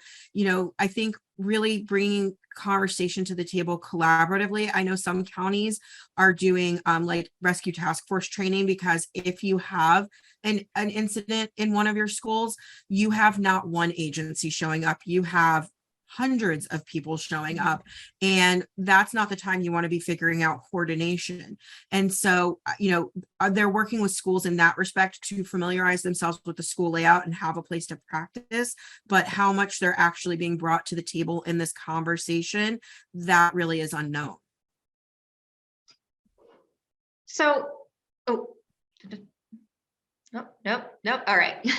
I think really bringing conversation to the table collaboratively. I know some counties are doing like rescue task force training, because if you have an incident in one of your schools, you have not one agency showing up, you have hundreds of people showing up, and that's not the time you want to be figuring out coordination. And so, they're working with schools in that respect to familiarize themselves with the school layout and have a place to practice, but how much they're actually being brought to the table in this conversation, that really is unknown. So, nope. All right.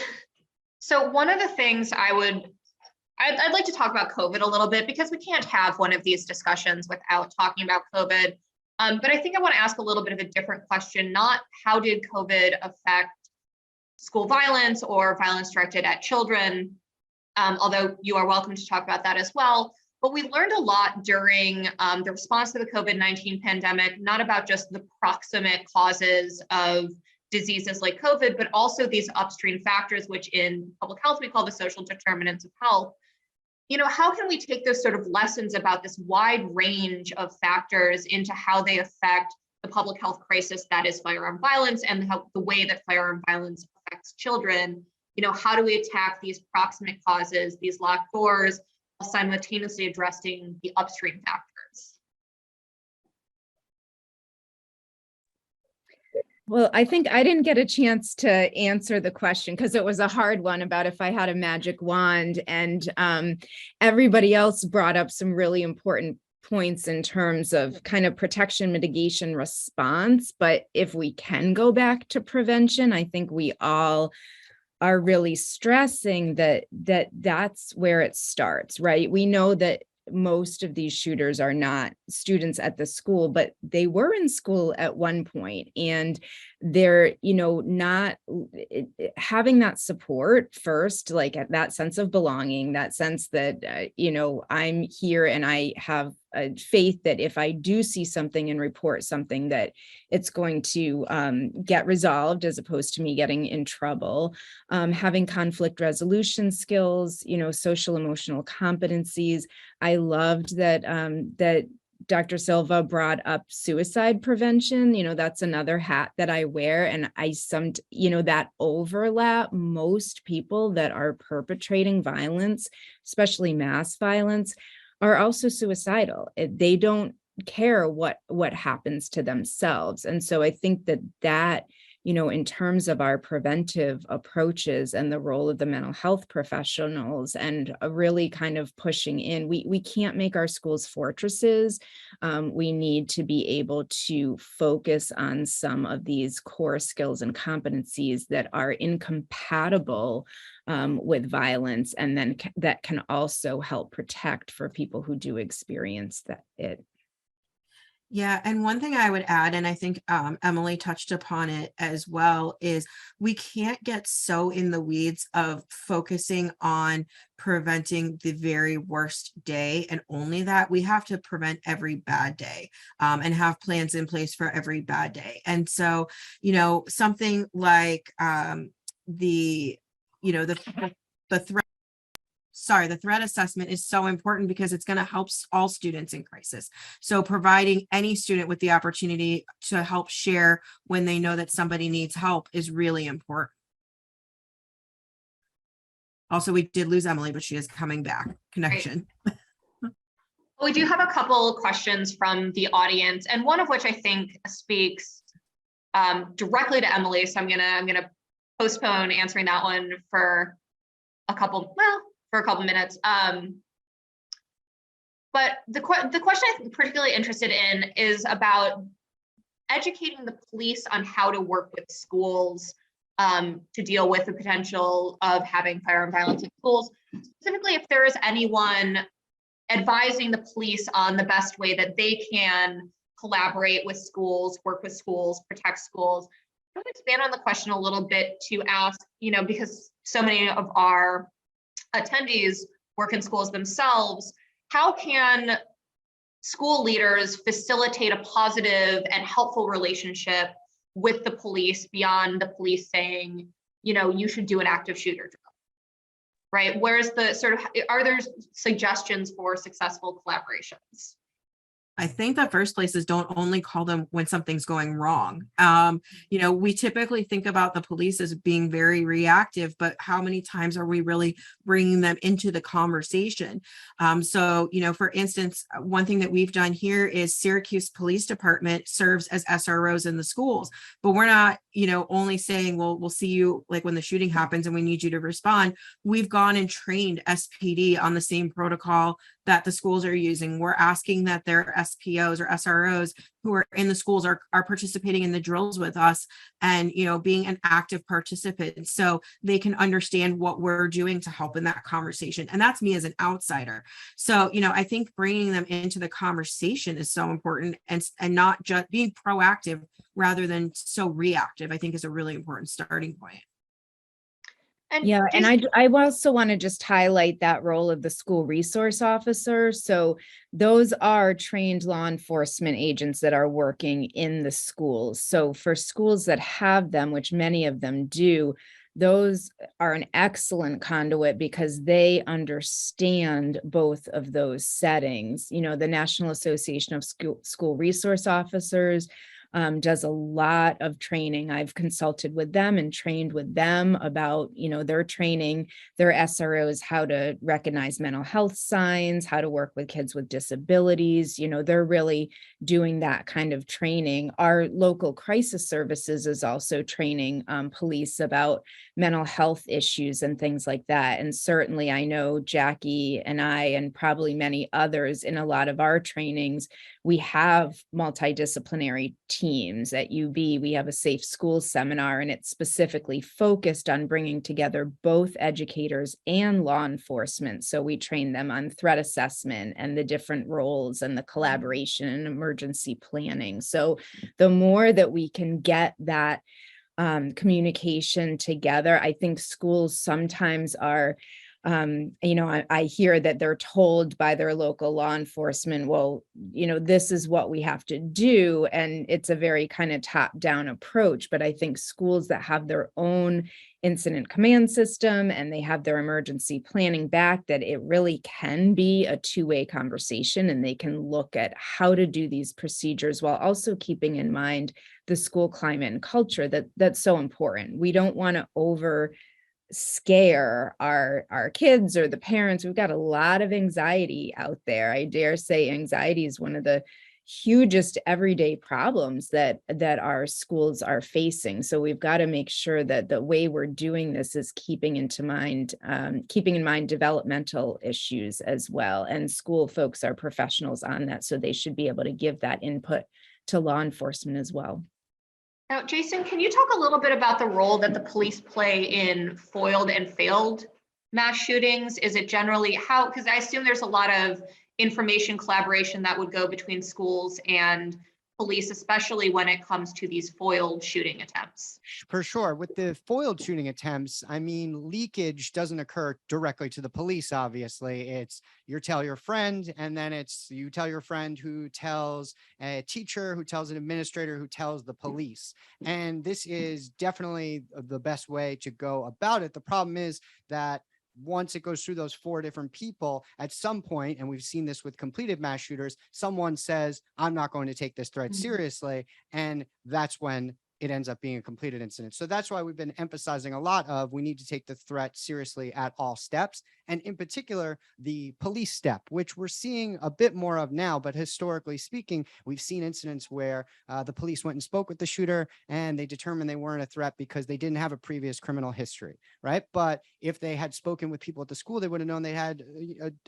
So one of the things I'd like to talk about COVID a little bit, because we can't have one of these discussions without talking about COVID. But I think I want to ask a little bit of a different question, not how did COVID affect school violence or violence directed at children, although you are welcome to talk about that as well. But we learned a lot during the response to the COVID-19 pandemic, not about just the proximate causes of diseases like COVID, but also these upstream factors, which in public health we call the social determinants of health. How can we take those sort of lessons about this wide range of factors into how they affect the public health crisis that is firearm violence, and the way that firearm violence affects children? How do we attack these proximate causes, these locked doors, while simultaneously addressing the upstream factors? Well, I think I didn't get a chance to answer the question because it was a hard one about if I had a magic wand, and everybody else brought up some really important points in terms of kind of protection, mitigation, response. But if we can go back to prevention, I think we all are really stressing that's where it starts, right? We know that most of these shooters are not students at the school, but they were in school at one point, and they're, not having that support first, like that sense of belonging, that sense that, I'm here and I have a faith that if I do see something and report something, that it's going to get resolved, as opposed to me getting in trouble. Having conflict resolution skills, social emotional competencies. I loved that that Dr. Silva brought up suicide prevention. That's another hat that I wear, and that overlap. Most people that are perpetrating violence, especially mass violence, are also suicidal. They don't care what happens to themselves. And so I think that in terms of our preventive approaches and the role of the mental health professionals, and really kind of pushing in, we can't make our schools fortresses. We need to be able to focus on some of these core skills and competencies that are incompatible with violence, and then that can also help protect for people who do experience it. Yeah, and one thing I would add, and I think Emily touched upon it as well, is we can't get so in the weeds of focusing on preventing the very worst day and only that. We have to prevent every bad day and have plans in place for every bad day. And so, something like the threat. The threat assessment is so important because it's going to help all students in crisis. So providing any student with the opportunity to help share when they know that somebody needs help is really important. Also, we did lose Emily, but she is coming back. Connection. We do have a couple questions from the audience, and one of which I think speaks directly to Emily. So I'm gonna postpone answering that one for a couple minutes. But the question I'm particularly interested in is about educating the police on how to work with schools to deal with the potential of having firearm violence in schools. Specifically, if there is anyone advising the police on the best way that they can collaborate with schools, work with schools, protect schools. I want to expand on the question a little bit to ask, because so many of our attendees work in schools themselves, how can school leaders facilitate a positive and helpful relationship with the police beyond the police saying, you should do an active shooter drill, right? Where's the are there suggestions for successful collaborations? I think the first place is don't only call them when something's going wrong. We typically think about the police as being very reactive, but how many times are we really bringing them into the conversation? For instance, one thing that we've done here is Syracuse Police Department serves as SROs in the schools, but we're not, only saying, well, we'll see you like when the shooting happens and we need you to respond. We've gone and trained SPD on the same protocol that the schools are using. We're asking that their SPOs or SROs who are in the schools are participating in the drills with us and, being an active participant so they can understand what we're doing to help in that conversation. And that's me as an outsider. So, I think bringing them into the conversation is so important and not just being proactive rather than so reactive, I think is a really important starting point. And I also want to just highlight that role of the school resource officer. So those are trained law enforcement agents that are working in the schools. So for schools that have them, which many of them do, those are an excellent conduit because they understand both of those settings. The National Association of School Resource Officers does a lot of training. I've consulted with them and trained with them about, their training, their SROs, how to recognize mental health signs, how to work with kids with disabilities. They're really doing that kind of training. Our local crisis services is also training police about mental health issues and things like that. And certainly I know Jackie and I, and probably many others in a lot of our trainings, we have multidisciplinary teams. At UB. We have a safe schools seminar, and it's specifically focused on bringing together both educators and law enforcement. So we train them on threat assessment and the different roles and the collaboration and emergency planning. So the more that we can get that communication together, I think schools sometimes are I hear that they're told by their local law enforcement, well, this is what we have to do. And it's a very kind of top-down approach. But I think schools that have their own incident command system and they have their emergency planning back, that it really can be a two-way conversation, and they can look at how to do these procedures while also keeping in mind the school climate and culture that's so important. We don't want to scare our kids or the parents. We've got a lot of anxiety out there. I dare say anxiety is one of the hugest everyday problems that our schools are facing. So we've got to make sure that the way we're doing this is keeping in mind developmental issues as well. And school folks are professionals on that, so they should be able to give that input to law enforcement as well. Now, Jason, can you talk a little bit about the role that the police play in foiled and failed mass shootings? Is it generally because I assume there's a lot of information collaboration that would go between schools and police, especially when it comes to these foiled shooting attempts? For sure. With the foiled shooting attempts, I mean, leakage doesn't occur directly to the police, obviously. It's you tell your friend, and then it's you tell your friend who tells a teacher, who tells an administrator, who tells the police. And this is definitely the best way to go about it. The problem is that once it goes through those 4 different people, at some point, and we've seen this with completed mass shooters, someone says, I'm not going to take this threat seriously. And that's when it ends up being a completed incident. So that's why we've been emphasizing a lot of we need to take the threat seriously at all steps. And in particular, the police step, which we're seeing a bit more of now, but historically speaking, we've seen incidents where the police went and spoke with the shooter and they determined they weren't a threat because they didn't have a previous criminal history, right? But if they had spoken with people at the school, they would have known they had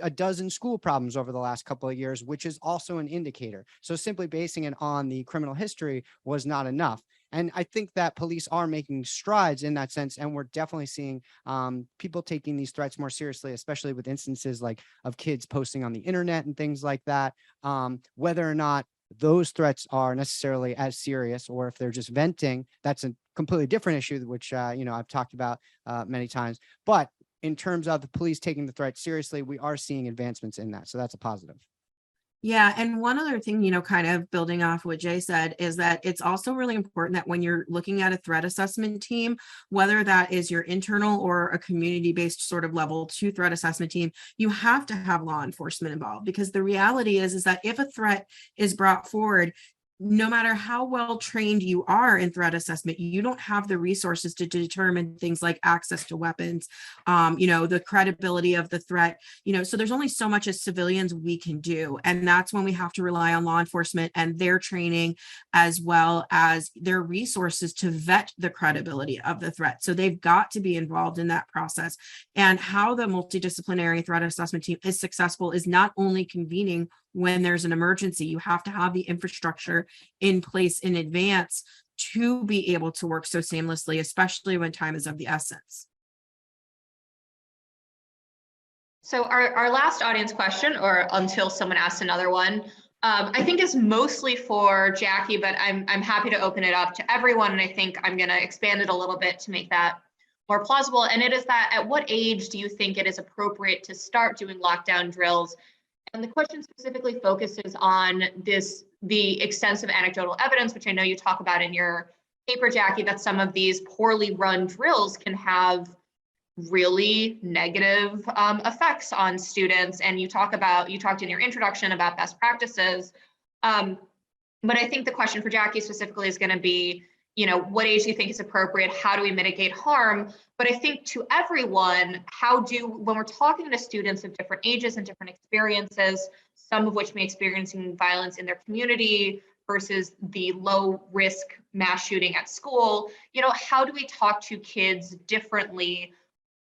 a dozen school problems over the last couple of years, which is also an indicator. So simply basing it on the criminal history was not enough. And I think that police are making strides in that sense. And we're definitely seeing people taking these threats more seriously, especially with instances like of kids posting on the internet and things like that. Whether or not those threats are necessarily as serious or if they're just venting, that's a completely different issue, which, I've talked about many times. But in terms of the police taking the threat seriously, we are seeing advancements in that. So that's a positive. Yeah, and one other thing, kind of building off what Jay said, is that it's also really important that when you're looking at a threat assessment team, whether that is your internal or a community-based sort of level 2 threat assessment team, you have to have law enforcement involved, because the reality is that if a threat is brought forward, no matter how well trained you are in threat assessment, you don't have the resources to determine things like access to weapons, the credibility of the threat, so there's only so much as civilians we can do. And that's when we have to rely on law enforcement and their training, as well as their resources to vet the credibility of the threat. So they've got to be involved in that process. And how the multidisciplinary threat assessment team is successful is not only convening when there's an emergency. You have to have the infrastructure in place in advance to be able to work so seamlessly, especially when time is of the essence. So our last audience question, or until someone asks another one, I think is mostly for Jackie, but I'm happy to open it up to everyone. And I think I'm going to expand it a little bit to make that more plausible. And it is that, at what age do you think it is appropriate to start doing lockdown drills? And the question specifically focuses on the extensive anecdotal evidence, which I know you talk about in your paper, Jackie, that some of these poorly run drills can have really negative effects on students. And you talked in your introduction about best practices. But I think the question for Jackie specifically is going to be, what age do you think is appropriate? How do we mitigate harm? But I think to everyone, when we're talking to students of different ages and different experiences, some of which may be experiencing violence in their community versus the low risk mass shooting at school, how do we talk to kids differently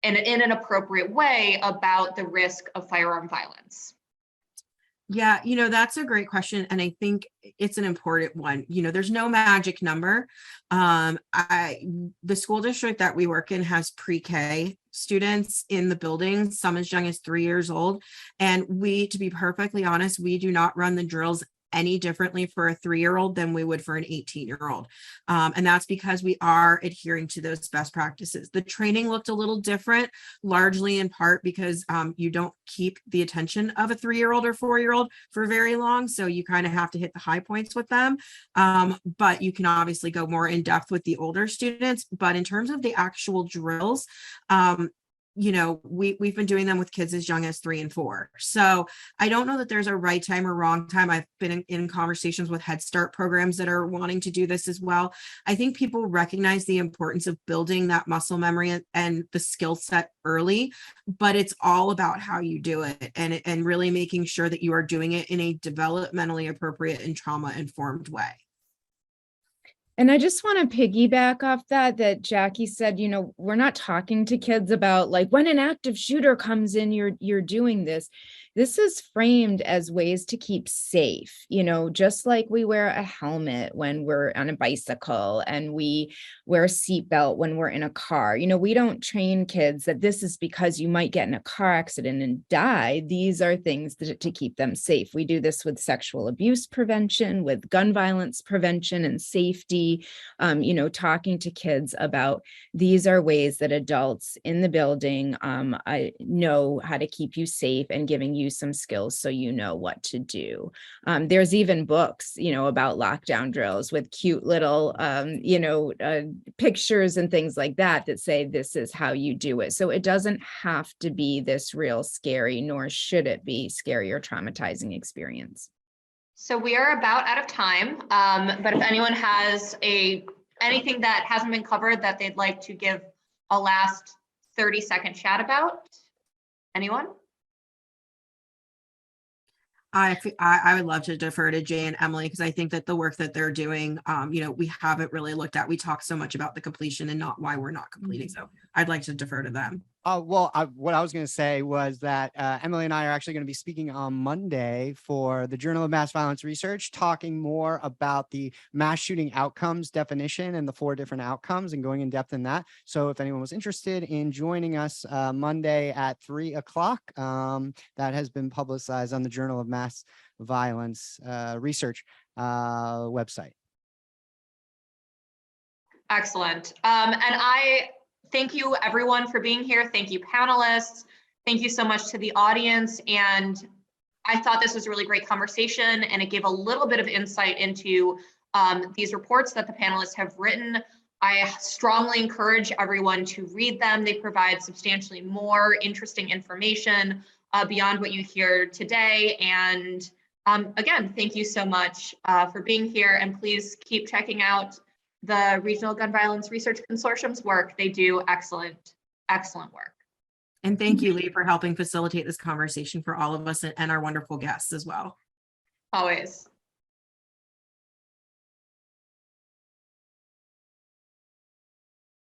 and in an appropriate way about the risk of firearm violence? Yeah, that's a great question. And I think it's an important one. There's no magic number. The school district that we work in has pre-K students in the building, some as young as 3 years old. And to be perfectly honest, we do not run the drills any differently for a 3-year-old than we would for an 18-year-old. And that's because we are adhering to those best practices. The training looked a little different, largely in part because you don't keep the attention of a 3-year-old or 4-year-old for very long. So you kind of have to hit the high points with them. But you can obviously go more in depth with the older students. But in terms of the actual drills, we've been doing them with kids as young as 3 and 4. So I don't know that there's a right time or wrong time. I've been in conversations with Head Start programs that are wanting to do this as well. I think people recognize the importance of building that muscle memory and the skill set early, but it's all about how you do it and really making sure that you are doing it in a developmentally appropriate and trauma-informed way. And I just want to piggyback off that Jackie said, you know, we're not talking to kids about like when an active shooter comes in, you're doing this. This is framed as ways to keep safe, you know, just like we wear a helmet when we're on a bicycle and we wear a seatbelt when we're in a car. You know, we don't train kids that this is because you might get in a car accident and die. These are things to keep them safe. We do this with sexual abuse prevention, with gun violence prevention and safety. You know, talking to kids about these are ways that adults in the building know how to keep you safe and giving you some skills so you know what to do. There's even books, you know, about lockdown drills with cute little, pictures and things like that that say this is how you do it. So it doesn't have to be this real scary, nor should it be scary or traumatizing experience. So we are about out of time, but if anyone has anything that hasn't been covered that they'd like to give a last 30-second chat about, anyone? I would love to defer to Jay and Emily because I think that the work that they're doing, we haven't really looked at. We talk so much about the completion and not why we're not completing. So I'd like to defer to them. What I was going to say was that Emily and I are actually going to be speaking on Monday for the Journal of Mass Violence Research, talking more about the mass shooting outcomes definition and the 4 different outcomes and going in depth in that. So if anyone was interested in joining us Monday at 3 o'clock, that has been publicized on the Journal of Mass Violence Research website. Excellent. And I thank you everyone for being here. Thank you panelists. Thank you so much to the audience. And I thought this was a really great conversation and it gave a little bit of insight into these reports that the panelists have written. I strongly encourage everyone to read them. They provide substantially more interesting information beyond what you hear today. And again, thank you so much for being here, and please keep checking out the Regional Gun Violence Research Consortium's work. They do excellent, excellent work. And thank you, Lee, for helping facilitate this conversation for all of us and our wonderful guests as well. Always.